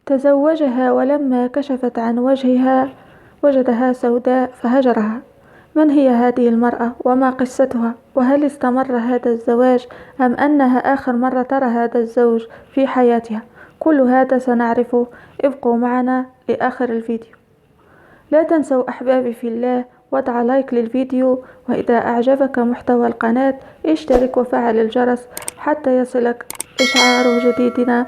تزوجها، ولما كشفت عن وجهها وجدها سوداء فهجرها. من هي هذه المرأة وما قصتها؟ وهل استمر هذا الزواج أم أنها آخر مرة ترى هذا الزوج في حياتها؟ كل هذا سنعرفه. ابقوا معنا لآخر الفيديو. لا تنسوا أحبابي في الله وضع لايك للفيديو، وإذا أعجبك محتوى القناة اشترك وفعل الجرس حتى يصلك إشعار جديدنا.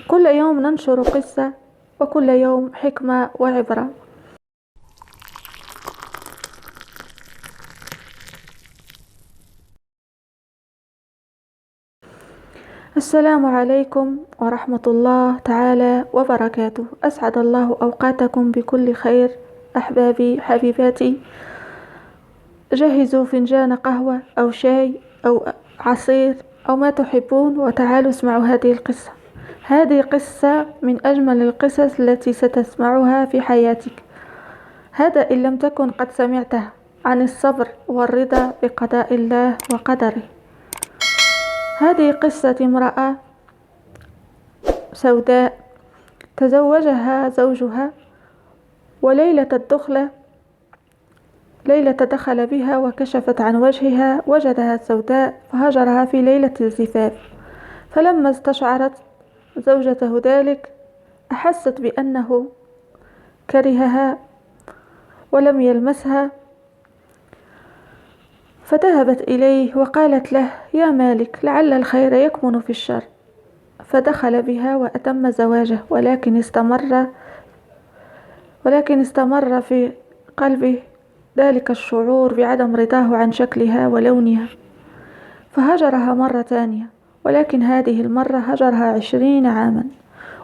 كل يوم ننشر قصة، وكل يوم حكمة وعبرة. السلام عليكم ورحمة الله تعالى وبركاته. أسعد الله أوقاتكم بكل خير. أحبابي حبيباتي، جهزوا فنجان قهوة أو شاي أو عصير أو ما تحبون، وتعالوا اسمعوا هذه القصة. هذه قصة من أجمل القصص التي ستسمعها في حياتك، هذا إن لم تكن قد سمعتها، عن الصبر والرضا بقضاء الله وقدره. هذه قصة امرأة سوداء تزوجها زوجها، وليلة دخل بها وكشفت عن وجهها وجدها سوداء فهجرها في ليلة الزفاف. فلما استشعرت زوجته ذلك أحست بأنه كرهها ولم يلمسها، فذهبت إليه وقالت له: يا مالك، لعل الخير يكمن في الشر. فدخل بها وأتم زواجه، ولكن استمر في قلبه ذلك الشعور بعدم رضاه عن شكلها ولونها، فهجرها مرة ثانية، ولكن هذه المرة هجرها 20 عاما،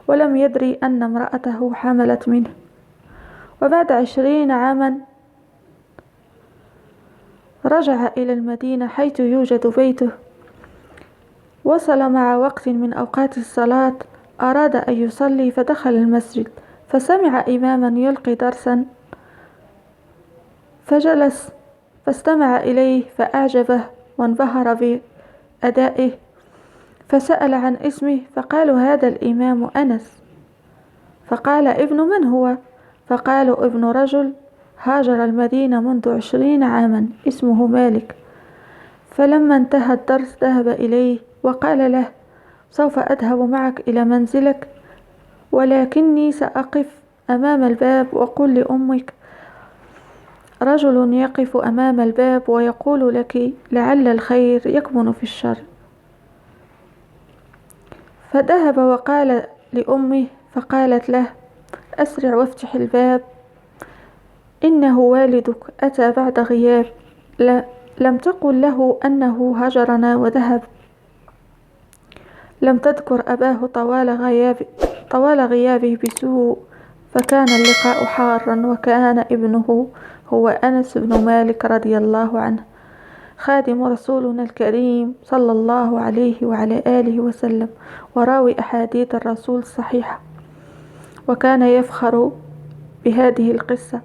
ولم يدري أن امرأته حملت منه. وبعد 20 عاما رجع إلى المدينة حيث يوجد بيته. وصل مع وقت من أوقات الصلاة، أراد أن يصلي فدخل المسجد، فسمع إماما يلقي درسا، فجلس فاستمع إليه فأعجبه وانبهر بأدائه، فسأل عن اسمه، فقالوا: هذا الإمام أنس. فقال: ابن من هو؟ فقالوا: ابن رجل هاجر المدينة منذ 20 عاما اسمه مالك. فلما انتهى الدرس ذهب إليه وقال له: سوف أذهب معك إلى منزلك، ولكني سأقف أمام الباب وقل لأمك رجل يقف أمام الباب ويقول لك لعل الخير يكمن في الشر. فذهب وقال لأمه، فقالت له: أسرع وافتح الباب، إنه والدك أتى بعد غياب. لم تقل له أنه هجرنا وذهب، لم تذكر أباه طوال غيابه بسوء، فكان اللقاء حارا، وكان ابنه هو أنس بن مالك رضي الله عنه، خادم رسولنا الكريم صلى الله عليه وعلى آله وسلم، وراوي أحاديث الرسول الصحيحة، وكان يفخر بهذه القصة.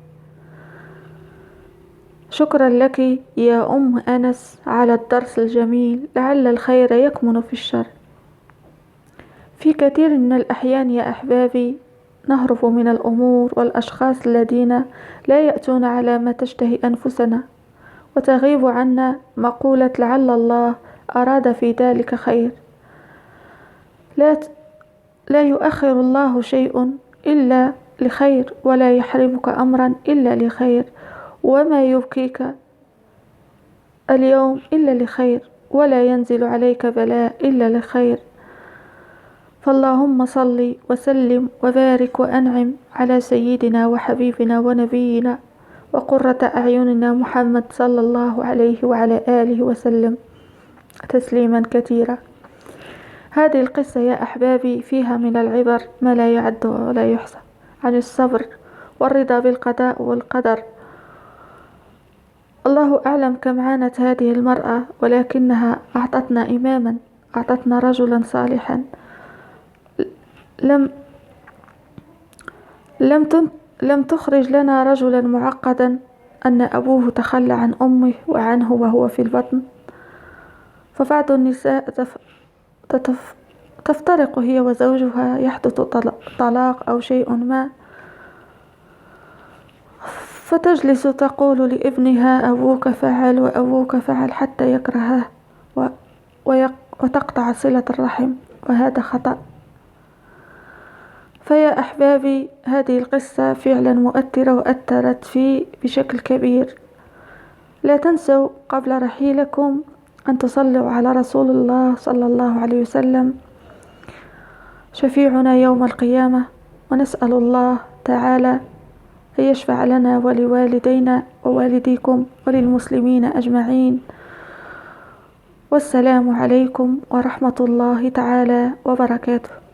شكرا لك يا أم أنس على الدرس الجميل، لعل الخير يكمن في الشر. في كثير من الأحيان يا أحبابي نهرب من الأمور والأشخاص الذين لا يأتون على ما تشتهي أنفسنا، وتغيب عنا مقولة لعل الله أراد في ذلك خير. لا يؤخر الله شيء إلا لخير، ولا يحرمك أمرا إلا لخير، وما يبكيك اليوم إلا لخير، ولا ينزل عليك بلاء إلا لخير. فاللهم صل وسلم وبارك وأنعم على سيدنا وحبيبنا ونبينا وقرة أعيننا محمد صلى الله عليه وعلى آله وسلم تسليما كثيرا. هذه القصة يا أحبابي فيها من العبر ما لا يعد ولا يحصى، عن الصبر والرضا بالقضاء والقدر. الله أعلم كم عانت هذه المرأة، ولكنها أعطتنا إماما، أعطتنا رجلا صالحا، لم تخرج لنا رجلا معقدا أن أبوه تخلى عن أمه وعنه وهو في البطن. فبعض النساء تفترق هي وزوجها، يحدث طلاق أو شيء ما، فتجلس تقول لابنها أبوك فعل وأبوك فعل حتى يكرهه و- وتقطع صلة الرحم، وهذا خطأ. فيا أحبابي، هذه القصة فعلا مؤثرة وأثرت في بشكل كبير. لا تنسوا قبل رحيلكم أن تصلوا على رسول الله صلى الله عليه وسلم شفيعنا يوم القيامة، ونسأل الله تعالى أن يشفع لنا ولوالدينا ووالديكم وللمسلمين أجمعين. والسلام عليكم ورحمة الله تعالى وبركاته.